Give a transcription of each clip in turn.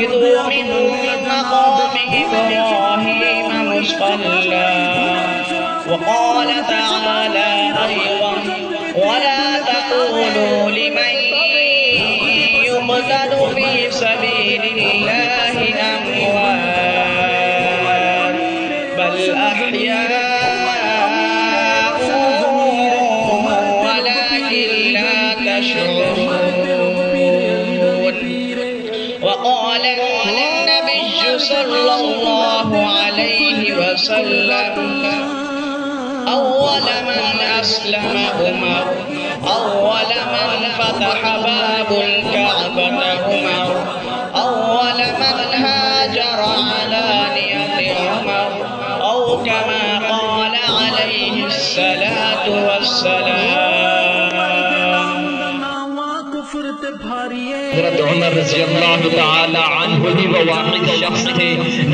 اتخذوا من مقام إبراهيم مصلى وقال تعالى أيضا ولا تقولوا لمن يقتل في سبيل الله أموات بل أحياء ولكن لا تشعرون وقال النبي صلى الله عليه وسلم أول من أسلم عمر أول من فتح باب الكعبة عمر أول من هاجر على نية عمر أو كما قال عليه الصلاة والسلام. حضرت عمر رضی اللہ تعالی عنہ ہی وہ واحد شخص تھے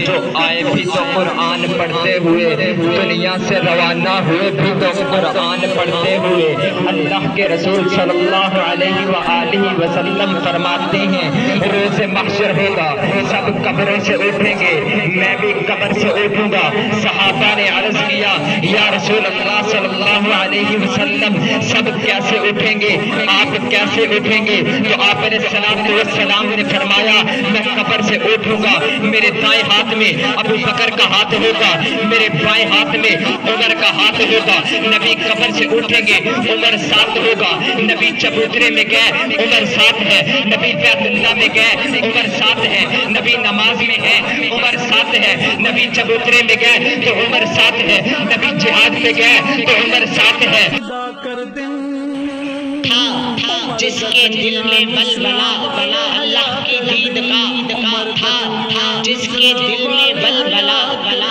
جو آئے بھی تو قرآن پڑھتے ہوئے، دنیا سے روانہ ہوئے بھی تو قرآن پڑھتے ہوئے. اللہ کے رسول صلی اللہ علیہ وآلہ وسلم فرماتے ہیں روز محشر ہوگا، سب قبروں سے اٹھیں گے، میں بھی قبر سے اٹھوں گا. صحابہ نے عرض کیا یا رسول اللہ صلی اللہ علیہ وسلم سب کیسے اٹھیں گے، آپ کیسے اٹھیں گے؟ تو آپ علیہ السلام نے فرمایا میں قبر سے اٹھوں گا، میرے دائیں ہاتھ میں ابو بکر کا ہاتھ ہوگا، میرے بائیں ہاتھ میں عمر کا ہاتھ ہوگا. نبی قبر سے اٹھیں گے، عمر ساتھ ہوگا. نبی چبوترے میں گئے، عمر ساتھ ہے. نبی بیت اللہ میں گئے، عمر ساتھ ہے. نبی نماز میں ہے، عمر ساتھ ہے. نبی چبوترے میں گئے تو عمر ساتھ ہے. نبی جہاد میں گئے تو عمر ساتھ ہے. جس کے دل میں بلبلا اللہ کی دید کا تھا، جس کے دل میں بلبلا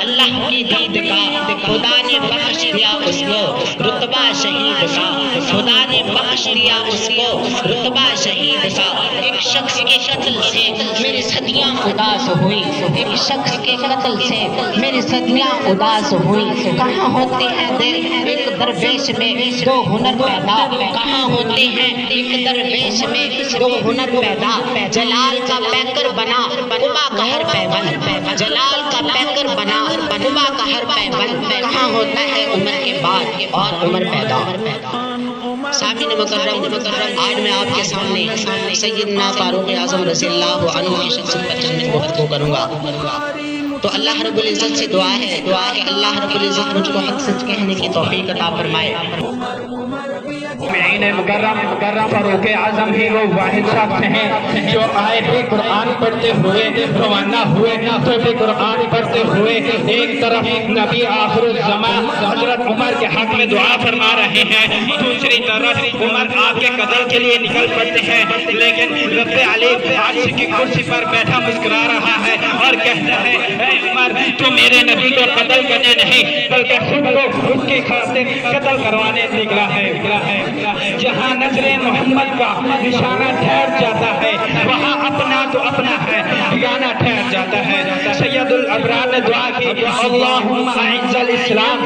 اللہ کی دید کا، خدا نے بخش دیا اس کو رتبہ شہید کا، خدا نے بخش دیا اس کو رتبہ شہید کا. ایک شخص کے قتل سے میری صدیاں اداس ہوئی، ایک شخص کے قتل سے میری صدیاں اداس ہوئی. کہاں ہوتے ہیں ایک درویش میں دو ہنر پیدا، کہاں ہوتے ہیں ایک درویش میں دو ہنر پیدا. جلال کا پیکر بنا قبا کا ہر پیبند، جلال کا پیکر بنا قبا کا ہر پیبند. کہاں ہوتا ہے عمر کے بعد اور عمر پیدا. سامعین مکرم، آج میں آپ کے سامنے سیدنا فاروق اعظم رضی اللہ عنہ کی شخصیت پر چند گفتگو کروں گا. تو اللہ رب العزت سے دعا ہے کہ اللہ رب العزت مجھ کو حق سچ کہنے کی توفیق عطا فرمائے. مکرم فاروق اعظم ہی وہ واحد شخص ہیں جو آئے بھی قرآن پڑھتے ہوئے روانہ ہوئے، تو بھی قرآن پڑھتے ہوئے ایک طرف نبی آخر الزمان حضرت عمر کے حق میں دعا فرما رہے ہیں، دوسری طرف عمر آپ کے قتل کے لیے نکل پڑتے ہیں. لیکن رب علی عرش کی کرسی پر بیٹھا مسکرا رہا ہے اور کہتا ہے اے عمر تو میرے نبی کو قتل کرنے نہیں بلکہ خود کو خود کی خاطر قتل کروانے نکلا ہے. جہاں نظر محمد کا نشانہ ٹھہر جاتا ہے وہاں اپنا تو اپنا ہے، بیگانہ ٹھہر جاتا ہے. سید الابرار نے دعا کی اللہم اعز الاسلام.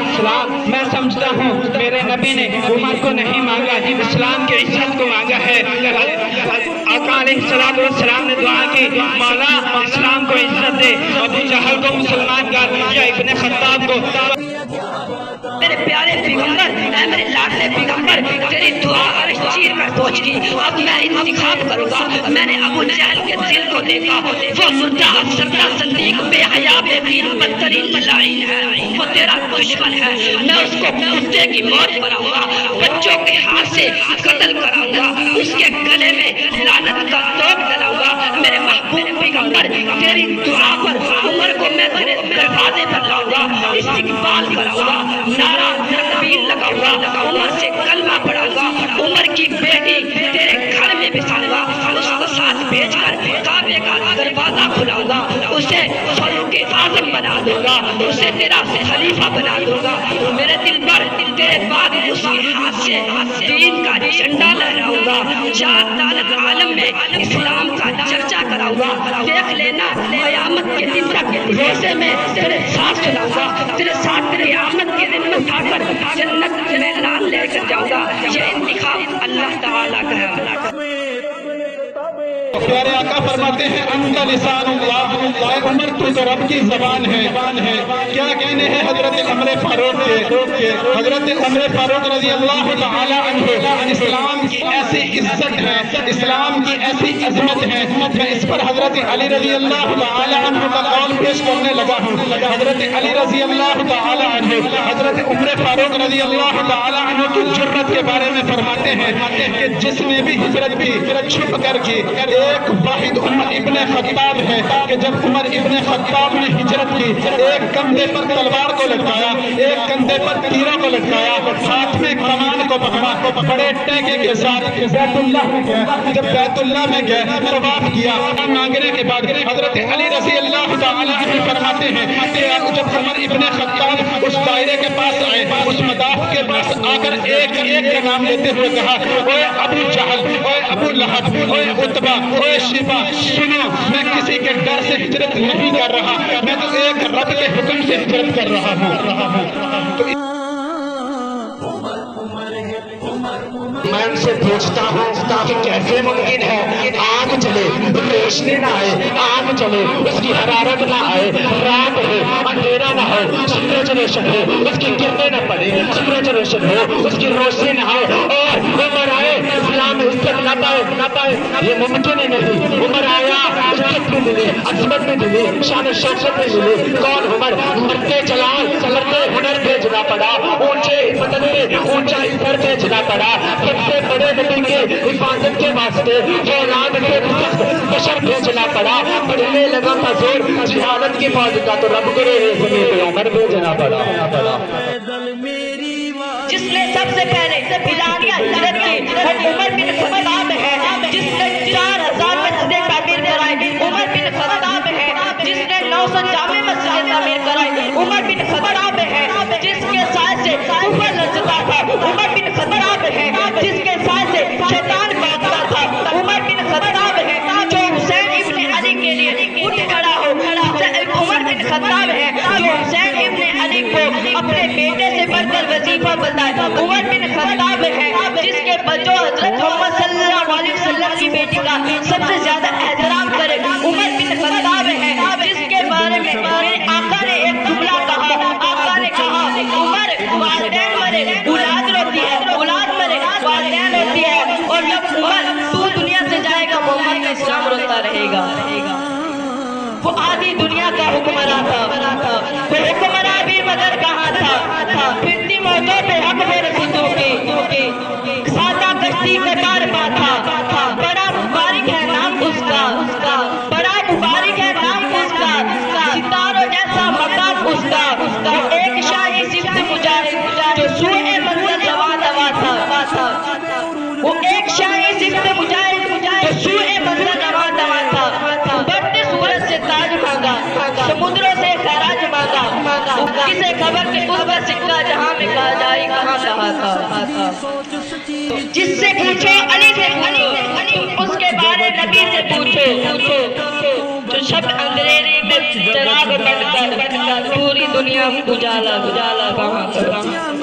میں سمجھتا ہوں میرے نبی نے عمر کو نہیں مانگا، اسلام کی عزت کو مانگا ہے. آقا علیہ السلام نے دعا کی مولا اسلام کو عزت دے، ابو جہل کو مسلمان کر یا ابن خطاب کو. میرے پیارے پیغمبر، اے میرے لاڈلے پیغمبر، تیری دعا عرش چیر کر پہنچ گئی. اب میں انتخاب کروں گا. میں نے ابو جہل کے دل کو دیکھا، وہ مردہ افسردہ صدیق بے حیا بے دین بدترین لعین ہے، وہ تیرا دشمن ہے. میں اس کو کتے کی موت کراؤں گا، بچوں کے ہاتھ سے قتل کراؤں گا، اس کے گلے میں لعنت کا توق ڈلاؤں گا. میرے محبوب پیغمبر تیری دعا پر عمر کو میں تیرے دروازے پر لاؤں گا، استقبال کراؤں گا، نعرہ تکبیر لگاؤں گا، عمر سے کلمہ پڑھاؤں گا. عمر کی بیٹی تیرے گھر میں بساؤں گا، اس کو ساتھ بھیج کر کعبے کا دروازہ کھلاؤں گا، اسے فاروق اعظم بنا دوں گا، اسے تیرا خلیفہ بنا دوں گا. میرے دل پر تیرے بعد اسی ہاتھ سے دین کا جھنڈا لہراؤں گا، چار دانت عالم میں اسلام کا چرچا کراؤں گا. دیکھ لینا قیامت کے دن تک روزے میں تیرے ساتھ چلاؤں گا، تیرے ساتھ قیامت کے دن میں اٹھا کر جنت میں نام لے کر جاؤں گا. یہ انتخاب اللہ تعالیٰ کا ہے. پیارے آقا فرماتے ہیں انت لسانُاللہ، اے عمر تو رب کی زبان ہے۔ کیا کہنے ہیں حضرت عمر فاروق کے؟ حضرت عمر فاروق رضی اللہ تعالی عنہ، اسلام کی ایسی عزت ہے، اسلام کی ایسی عظمت ہے، میں اس پر حضرت علی رضی اللہ تعالی عنہ کا قول پیش کرنے لگا ہوں۔ حضرت علی رضی اللہ تعالی عنہ حضرت عمر فاروق رضی اللہ تعالی عنہ کی جرت کے بارے میں فرماتے ہیں کہ جس نے بھی ہجرت کی چھپ کر کی، ایک واحد عمر ابن خطاب ہے کہ جب عمر ابن خطاب نے ہجرت کی، ایک کندھے پر تلوار کو لٹکایا، ایک کندھے پر تیروں کو لٹکایا، ہاتھ میں کمان کو پکڑا، بڑے ٹینکے کے ساتھ بیت اللہ میں گئے۔ جب بیت اللہ میں گئے طواف کیا، مانگنے کے بعد حضرت علی رضی اللہ تعالی عنہ فرماتے ہیں کہ جب عمر ابن خطاب اس دائرے کے پاس آئے، اس مداف کے پاس آ کر ایک ایک کا نام لیتے ہوئے کہا، اے ابو جہل، اے ابو لہب، اے عتبہ، اے شیبہ، سنو میں کسی کے ڈر سے ہجرت نہیں کر رہا، میں تو ایک رب کے حکم سے ہجرت کر رہا ہوں۔ تو میں ان سے پوچھتا ہوں کہ کیسے ممکن ہے آگ جلے روشنی نہ آئے، آگ جلے اس کی حرارت نہ آئے، رات ہو اندھیرا نہ ہو، سورج روشن ہو اس کی کرنیں نہ پڑے، سورج روشن ہو اس کی روشنی نہ آئے، اور عمر آئے اسلام عزت نہ پائے، یہ ممکن ہی نہیں۔ عمر آیا عزت بھی ملے، عظمت بھی ملے، شان و شوکت بھی ملے۔ کون عمر؟ مرتے جلال مرتے ہنر بھیجنا پڑا، اونچے بدن پہ اونچا سر بھیجنا پڑا، سب سے بڑے نبی کے حفاظت کے واسطے اولاد سے سخت بشر بھیجنا پڑا، پڑھنے لگا تھا زور جہالت کی فوج کا، تو رب کرے زمین پہ عمر بھیجنا پڑا۔ جس نے سب سے پہلے اعلانیہ ہجرت کی وہ عمر بن خطاب ہے، جس نے 4000 مسجدیں تعمیر کرائی عمر بن خطاب ہے، جس نے 900 جامع مسجدیں تعمیر کرائی عمر بن خطاب ہے، جس کے سائے سے کفر لرزتا تھا عمر بن خطاب ہے، جس کے سائے سے شیطان بھاگتا تھا عمر بن خطاب ہے، جو حسین ابن علی کے لیے اٹھ کھڑا ہو عمر بن خطاب ہے، جو حسین ابن علی کو اپنے بیٹے سے بڑھ کر وظیفہ بتائے عمر بن خطاب ہے، جس کے جو حضرت محمد صلی اللہ علیہ وسلم کی بیٹی کا سب سے زیادہ احترام کرے عمر بن خطاب ہے، جس کے بارے میں میرے آقا نے ایک جملہ کہا، آقا نے کہا عمر والدین مرے اولاد روتی ہے، اولاد مرے والدین روتی ہے، اور جب عمر تو دنیا سے جائے گا محمد کا اسلام روتا رہے گا۔ وہ آدھی دنیا کا حکمراں تھا، وہ حکمراں بھی مگر کہاں تھا، پھرتی موتوں پہ حق میرے خطوں کی، سادہ کشتی کا کارواں تھا، بڑا مبارک ہے نام اس کا، بڑا مبارک ہے نام اس کا، ستاروں جیسا مقام اس کا، وہ ایک شاہی صفت مجاہد جو سوئے منزل دوا تھا، وہ ایک شاہی صفت مجاہد جو سوئے منزل دوا تھا، بڑھتے سورج سے تاج مانگا، سمندروں سے خراج مانگا، کسے خبر کہ اس کا سکہ جہاں میں کہا جائے کہاں کہا تھا۔ جس سے پوچھو علی سے پوچھو، اس کے بارے نبی سے پوچھو، جو شب اندھیرے میں چراغ بن کر پوری دنیا اجالا کہاں